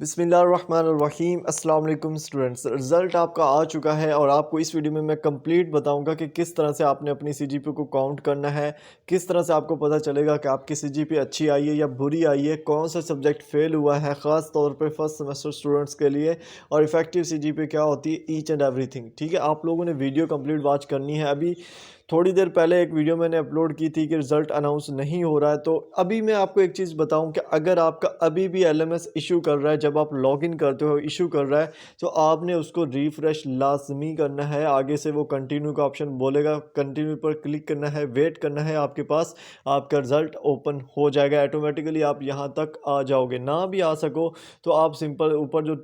बिस्मिल्लाहिर्रहमानिर्रहीम अस्सलाम वालेकुम स्टूडेंट्स। रिज़ल्ट आपका आ चुका है और आपको इस वीडियो में मैं कंप्लीट बताऊंगा कि किस तरह से आपने अपनी सीजीपीए को काउंट करना है, किस तरह से आपको पता चलेगा कि आपकी सीजीपीए अच्छी आई है या बुरी आई है, कौन सा सब्जेक्ट फेल हुआ है ख़ास तौर पे फर्स्ट सेमेस्टर स्टूडेंट्स के लिए, और इफेक्टिव सीजीपीए क्या होती है, ईच एंड एवरीथिंग। ठीक है, आप लोगों ने वीडियो कंप्लीट वॉच करनी है। अभी थोड़ी देर पहले एक वीडियो मैंने अपलोड की थी कि रिज़ल्ट अनाउंस नहीं हो रहा है, तो अभी मैं आपको एक चीज़ बताऊं कि अगर आपका अभी भी एलएमएस इशू कर रहा है, जब आप लॉगिन करते हो इशू कर रहा है, तो आपने उसको रिफ़्रेश लाजमी करना है। आगे से वो कंटिन्यू का ऑप्शन बोलेगा, कंटिन्यू पर क्लिक करना है, वेट करना है, आपके पास आपका रिज़ल्ट ओपन हो जाएगा ऑटोमेटिकली। आप यहाँ तक आ जाओगे। ना भी आ सको तो आप सिंपल ऊपर जो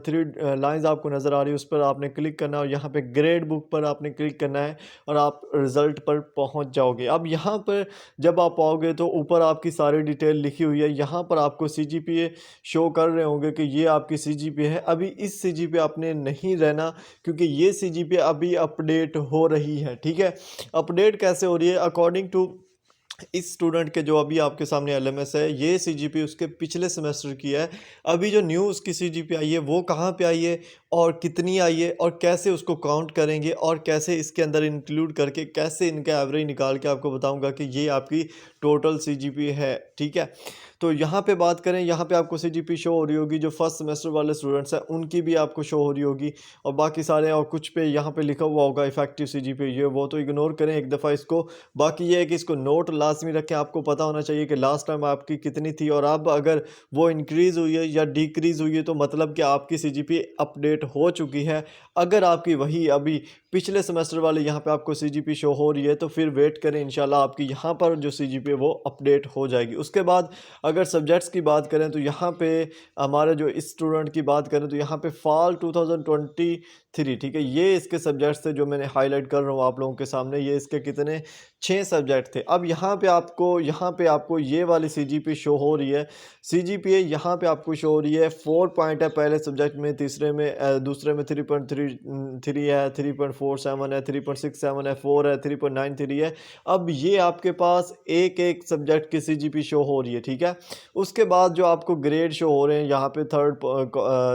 थ्री लाइंस आपको नज़र आ रही है उस पर आपने क्लिक करना है और यहाँ पे ग्रेड बुक पर आपने क्लिक करना है और आप रिज़ल्ट पर पहुँच जाओगे। अब यहाँ पर जब आप आओगे तो ऊपर आपकी सारी डिटेल लिखी हुई है। यहाँ पर आपको सीजीपीए शो कर रहे होंगे कि ये आपकी सीजीपीए है। अभी इस सीजीपीए आपने नहीं रहना, क्योंकि ये सीजीपीए अभी अपडेट हो रही है। ठीक है, अपडेट कैसे हो रही है? अकॉर्डिंग टू इस स्टूडेंट के जो अभी आपके सामने एलएमएस है, ये सीजीपी उसके पिछले सेमेस्टर की है। अभी जो न्यू उसकी सीजीपी आई है वो कहाँ पे आई है और कितनी आई है और कैसे उसको काउंट करेंगे और कैसे इसके अंदर इंक्लूड करके कैसे इनका एवरेज निकाल के आपको बताऊंगा कि ये आपकी टोटल सीजीपी है। ठीक है, तो यहाँ पे बात करें, यहाँ पे आपको सीजीपी शो हो रही होगी। जो फर्स्ट सेमेस्टर वाले स्टूडेंट्स हैं उनकी भी आपको शो हो रही होगी, और बाकी सारे और कुछ पे यहाँ पे लिखा हुआ होगा इफेक्टिव सीजीपी। ये वो तो इग्नोर करें एक दफ़ा इसको। बाकी ये है कि इसको नोट लाजमी रखें। आपको पता होना चाहिए कि लास्ट टाइम आपकी कितनी थी, और अब अगर वो इंक्रीज़ हुई है या डिक्रीज़ हुई है तो मतलब कि आपकी सीजीपी अपडेट हो चुकी है। अगर आपकी वही अभी पिछले सेमेस्टर वाले यहाँ पे आपको सीजीपी शो हो रही है तो फिर वेट करें, इंशाल्लाह आपकी यहाँ पर जो सीजीपी है वो अपडेट हो जाएगी। उसके बाद अगर सब्जेक्ट्स की बात करें तो यहाँ पे हमारे जो इस स्टूडेंट की बात करें तो यहाँ पे फॉल 2023, ठीक है, ये इसके सब्जेक्ट्स थे जो मैंने हाईलाइट कर रहा हूँ आप लोगों के सामने। ये इसके कितने 6 सब्जेक्ट थे। अब यहाँ पे आपको ये वाली सीजीपी शो हो रही है। सीजीपीए यहाँ पे आपको शो हो रही है 4 पॉइंट है पहले सब्जेक्ट में, तीसरे में दूसरे में 3.3 है, 3.47 है, 3.67 है, 4 है, 3.93 है। अब ये आपके पास एक एक सब्जेक्ट की सीजीपी शो हो रही है। ठीक है, उसके बाद जो आपको ग्रेड शो हो रहे हैं यहाँ पे थर्ड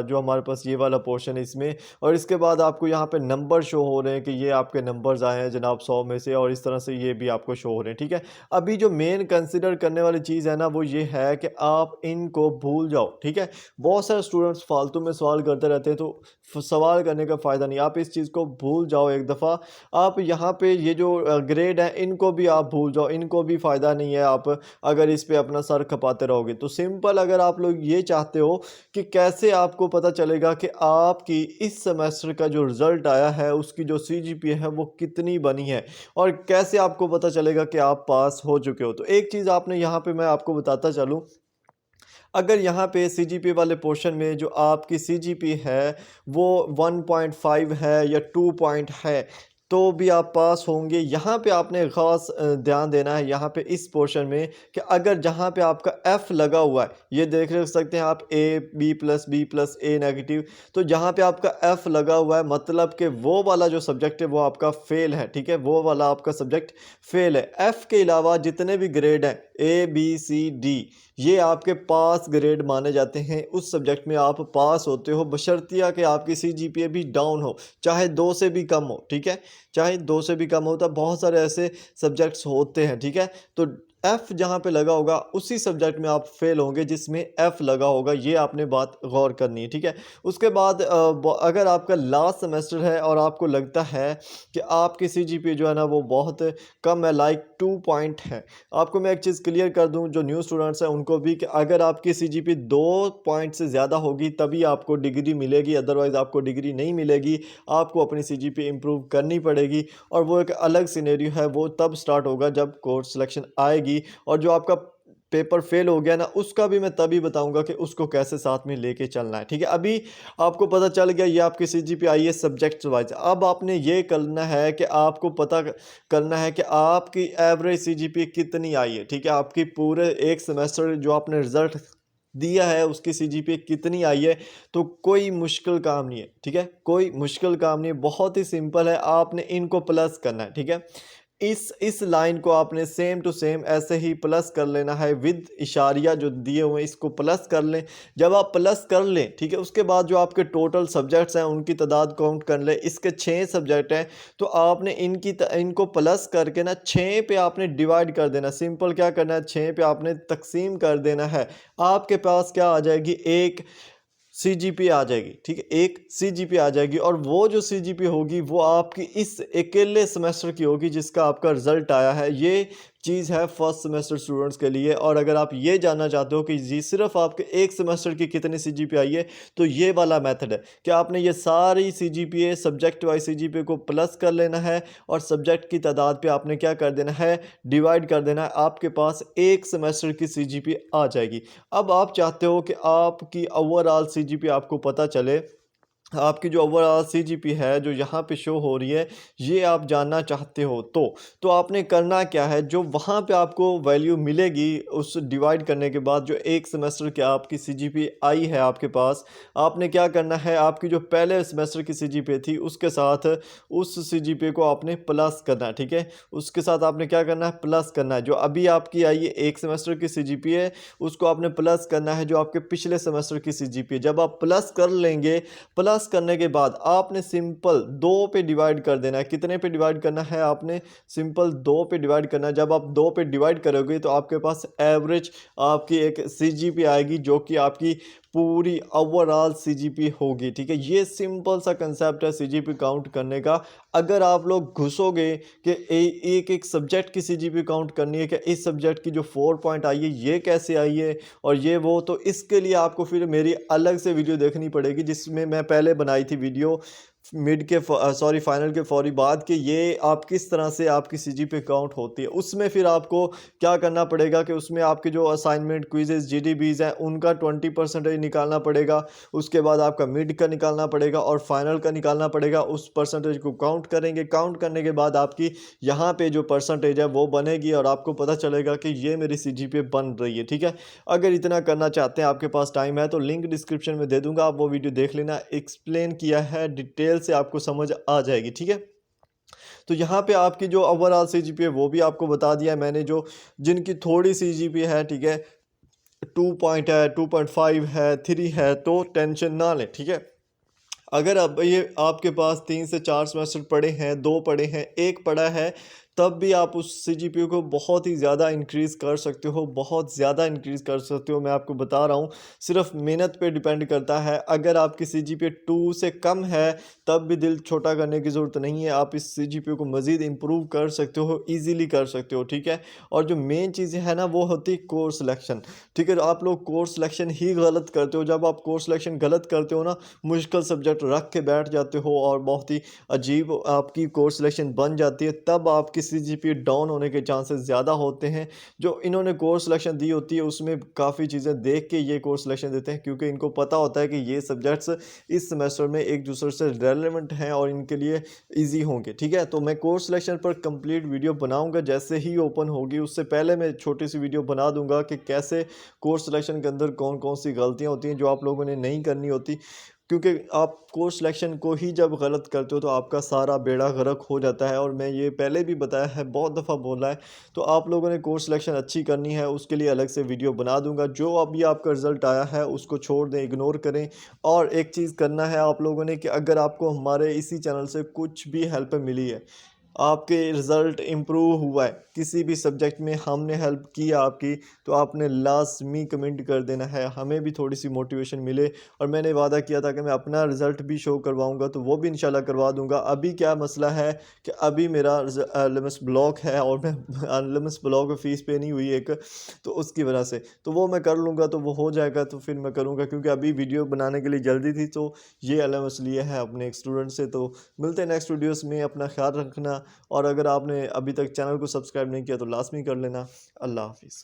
जो हमारे पास ये वाला पोर्शन है इसमें, और इसके बाद आपको यहाँ पे नंबर शो हो रहे हैं कि ये आपके नंबर्स आए हैं जनाब 100 में से, और इस तरह से ये भी आपको शो हो रहे हैं। ठीक है, अभी जो मेन कंसिडर करने वाली चीज़ है ना वो ये है कि आप इनको भूल जाओ। ठीक है, बहुत सारे स्टूडेंट्स फालतू में सवाल करते रहते हैं, तो सवाल करने का फ़ायदा नहीं। आप इस चीज़ को भूल जाओ एक दफ़ा। आप यहाँ पे ये जो ग्रेड है इनको भी आप भूल जाओ, इनको भी फ़ायदा नहीं है आप अगर इस पे अपना सर खपाते रहोगे। तो सिंपल, अगर आप लोग ये चाहते हो कि कैसे आपको पता चलेगा कि आपकी इस सेमेस्टर का जो रिज़ल्ट आया है उसकी जो सीजीपीए है वो कितनी बनी है, और कैसे आपको पता चलेगा कि आप पास हो चुके हो, तो एक चीज़ आपने यहाँ पे मैं आपको बताता चलूँ। अगर यहाँ पे सीजीपी वाले पोर्शन में जो आपकी सीजीपी है वो 1.5 है या 2 पॉइंट है तो भी आप पास होंगे। यहाँ पे आपने ख़ास ध्यान देना है यहाँ पे इस पोर्शन में कि अगर जहाँ पे आपका एफ़ लगा हुआ है, ये देख सकते हैं आप B+B+ A नेगेटिव, तो जहाँ पे आपका एफ़ लगा हुआ है मतलब कि वो वाला जो सब्जेक्ट है वो आपका फेल है। ठीक है, वो वाला आपका सब्जेक्ट फेल है। एफ़ के अलावा जितने भी ग्रेड हैं A B C D ये आपके पास ग्रेड माने जाते हैं। उस सब्जेक्ट में आप पास होते हो बशर्तिया कि आपकी सीजीपीए भी डाउन हो, चाहे 2 से भी कम हो। ठीक है, चाहे 2 से भी कम होता, बहुत सारे ऐसे सब्जेक्ट्स होते हैं। ठीक है, तो एफ़ जहाँ पे लगा होगा उसी सब्जेक्ट में आप फेल होंगे जिसमें एफ़ लगा होगा, ये आपने बात गौर करनी है। ठीक है, उसके बाद अगर आपका लास्ट सेमेस्टर है और आपको लगता है कि आपकी सीजीपीए जो है ना वो बहुत कम है, लाइक 2 पॉइंट है, आपको मैं एक चीज़ क्लियर कर दूं जो न्यू स्टूडेंट्स हैं उनको भी, कि अगर आपकी सीजीपी 2 पॉइंट से ज़्यादा होगी तभी आपको डिग्री मिलेगी, अदरवाइज़ आपको डिग्री नहीं मिलेगी। आपको अपनी सीजीपी इम्प्रूव करनी पड़ेगी, और वो एक अलग सिनेरियो है, वो तब स्टार्ट होगा जब कोर्स सिलेक्शन आएगी। और जो आपका पेपर फेल हो गया ना उसका भी मैं तभी बताऊंगा कि उसको कैसे साथ में लेके चलना है। ठीक है, अभी आपको पता चल गया ये आपकी सीजीपी आई है सब्जेक्ट वाइज। अब आपने ये करना है कि आपको पता करना है कि आपकी एवरेज सीजीपी कितनी आई है। ठीक है, आपकी पूरे एक सेमेस्टर जो आपने रिजल्ट दिया है उसकी सीजीपी कितनी आई है। तो कोई मुश्किल काम नहीं है। ठीक है, कोई मुश्किल काम नहीं है, बहुत ही सिंपल है, आपने इनको प्लस करना है। ठीक है, इस लाइन को आपने सेम टू सेम ऐसे ही प्लस कर लेना है विद इशारिया जो दिए हुए हैं, इसको प्लस कर लें। जब आप प्लस कर लें, ठीक है, उसके बाद जो आपके टोटल सब्जेक्ट्स हैं उनकी तादाद काउंट कर लें। इसके 6 सब्जेक्ट हैं, तो आपने इनको प्लस करके ना 6 पे आपने डिवाइड कर देना। सिंपल क्या करना है, 6 पे आपने तकसीम कर देना है। आपके पास क्या आ जाएगी, एक CGP आ जाएगी, ठीक है, एक CGP आ जाएगी। और वो जो CGP होगी वो आपकी इस अकेले सेमेस्टर की होगी जिसका आपका रिजल्ट आया है। ये चीज़ है फर्स्ट सेमेस्टर स्टूडेंट्स के लिए। और अगर आप ये जानना चाहते हो कि जी सिर्फ आपके एक सेमेस्टर की कितनी CGP आई है, तो ये वाला मेथड है कि आपने ये सारी CGPA सब्जेक्ट वाइज CGPA को प्लस कर लेना है और सब्जेक्ट की तादाद पे आपने क्या कर देना है, डिवाइड कर देना है। आपके पास एक सेमेस्टर की CGPA आ जाएगी। अब आप चाहते हो कि आपकी ओवरऑल CGPA आपको पता चले, आपकी जो ओवरऑल CGP है जो यहाँ पे शो हो रही है, ये आप जानना चाहते हो तो आपने करना क्या है, जो वहाँ पे आपको वैल्यू मिलेगी उस डिवाइड करने के बाद जो एक सेमेस्टर की आपकी CGP आई है आपके पास, आपने क्या करना है, आपकी जो पहले सेमेस्टर की CGP थी उसके साथ उस CGP को आपने प्लस करना है, ठीक है, उसके साथ आपने क्या करना है, प्लस करना है। जो अभी आपकी आई है एक सेमेस्टर की CGP है, उसको आपने प्लस करना है जो आपके पिछले सेमेस्टर की CGP है। जब आप प्लस कर लेंगे, प्लस करने के बाद आपने सिंपल 2 पे डिवाइड कर देना है। कितने पे डिवाइड करना है, आपने सिंपल 2 पे डिवाइड करना है। जब आप 2 पे डिवाइड करोगे तो आपके पास एवरेज आपकी एक CGP आएगी जो कि आपकी पूरी ओवरऑल CGP होगी, ठीक है। ये सिंपल सा कंसेप्ट है CGP काउंट करने का। अगर आप लोग घुसोगे कि एक एक सब्जेक्ट की CGP काउंट करनी है कि इस सब्जेक्ट की जो 4 पॉइंट आई है ये कैसे आई है और ये वो, तो इसके लिए आपको फिर मेरी अलग से वीडियो देखनी पड़ेगी जिसमें मैं पहले बनाई थी वीडियो मिड के फाइनल के फौरी बाद कि ये आप किस तरह से आपकी CGP काउंट होती है। उसमें फिर आपको क्या करना पड़ेगा कि उसमें आपके जो असाइनमेंट क्विजेज GDBs हैं उनका 20% निकालना पड़ेगा, उसके बाद आपका मिड का निकालना पड़ेगा और फाइनल का निकालना पड़ेगा। उस परसेंटेज को काउंट करेंगे, काउंट करने के बाद आपकी यहाँ पे जो परसेंटेज है वो बनेगी और आपको पता चलेगा कि ये मेरी CGP बन रही है, ठीक है। अगर इतना करना चाहते हैं, आपके पास टाइम है, तो लिंक डिस्क्रिप्शन में दे दूंगा, आप वो वीडियो देख लेना। एक्सप्लेन किया है डिटेल से, आपको समझ आ जाएगी, ठीक है। तो यहाँ पे आपकी जो ओवरऑल CGP है वो भी आपको बता दिया है मैंने, जो जिनकी थोड़ी CGP है, ठीक है, 2 पॉइंट है, 2.5 है, 3 है, तो टेंशन ना लें, ठीक है। अगर अब ये आपके पास 3 से 4 सेमेस्टर पड़े हैं, 2 पड़े हैं, 1 पड़ा है, तब भी आप उस CGPA को बहुत ही ज़्यादा इंक्रीज़ कर सकते हो, बहुत ज़्यादा इंक्रीज़ कर सकते हो। मैं आपको बता रहा हूँ, सिर्फ मेहनत पे डिपेंड करता है। अगर आपकी CGPA 2 से कम है तब भी दिल छोटा करने की ज़रूरत नहीं है, आप इस CGPA को मज़ीद इम्प्रूव कर सकते हो, ईज़िली कर सकते हो, ठीक है। और जो मेन चीज़ें हैं ना वो होती है कोर्स सिलेक्शन, ठीक है। आप लोग कोर्स सिलेक्शन ही गलत करते हो। जब आप कोर्स सिलेक्शन गलत करते हो ना, मुश्किल सब्जेक्ट रख के बैठ जाते हो और बहुत ही अजीब आपकी कोर्स सिलेक्शन बन जाती है, तब आपकी CGPA डाउन होने के चांसेस ज़्यादा होते हैं। जो इन्होंने कोर्स सिलेक्शन दी होती है उसमें काफ़ी चीज़ें देख के ये कोर्स सिलेक्शन देते हैं, क्योंकि इनको पता होता है कि ये सब्जेक्ट्स इस सेमेस्टर में एक दूसरे से रेलेवेंट हैं और इनके लिए इजी होंगे, ठीक है। तो मैं कोर्स सिलेक्शन पर कंप्लीट वीडियो बनाऊंगा जैसे ही ओपन होगी। उससे पहले मैं छोटी सी वीडियो बना दूंगा कि कैसे कोर्स सिलेक्शन के अंदर कौन कौन सी गलतियाँ होती हैं जो आप लोगों ने नहीं करनी होती, क्योंकि आप कोर्स सिलेक्शन को ही जब गलत करते हो तो आपका सारा बेड़ा गर्क हो जाता है। और मैं ये पहले भी बताया है, बहुत दफ़ा बोला है। तो आप लोगों ने कोर्स सिलेक्शन अच्छी करनी है, उसके लिए अलग से वीडियो बना दूंगा। जो अभी आपका रिज़ल्ट आया है उसको छोड़ दें, इग्नोर करें। और एक चीज़ करना है आप लोगों ने कि अगर आपको हमारे इसी चैनल से कुछ भी हेल्प मिली है, आपके रिज़ल्ट इम्प्रूव हुआ है किसी भी सब्जेक्ट में, हमने हेल्प की आपकी, तो आपने लाजमी कमेंट कर देना है, हमें भी थोड़ी सी मोटिवेशन मिले। और मैंने वादा किया था कि मैं अपना रिज़ल्ट भी शो करवाऊंगा, तो वो भी इंशाल्लाह करवा दूंगा। अभी क्या मसला है कि अभी मेरा LMS ब्लॉक है और मैं LMS ब्लॉक में फ़ीस पे नहीं हुई एक, तो उसकी वजह से तो वो मैं कर लूँगा, तो वो हो जाएगा तो फिर मैं करूँगा, क्योंकि अभी वीडियो बनाने के लिए जल्दी थी। तो ये LMS लिए है अपने एक स्टूडेंट से। तो मिलते हैं नेक्स्ट वीडियोज़ में, अपना ख्याल रखना। और अगर आपने अभी तक चैनल को सब्सक्राइब नहीं किया तो लाजमी कर लेना। अल्लाह हाफिज़।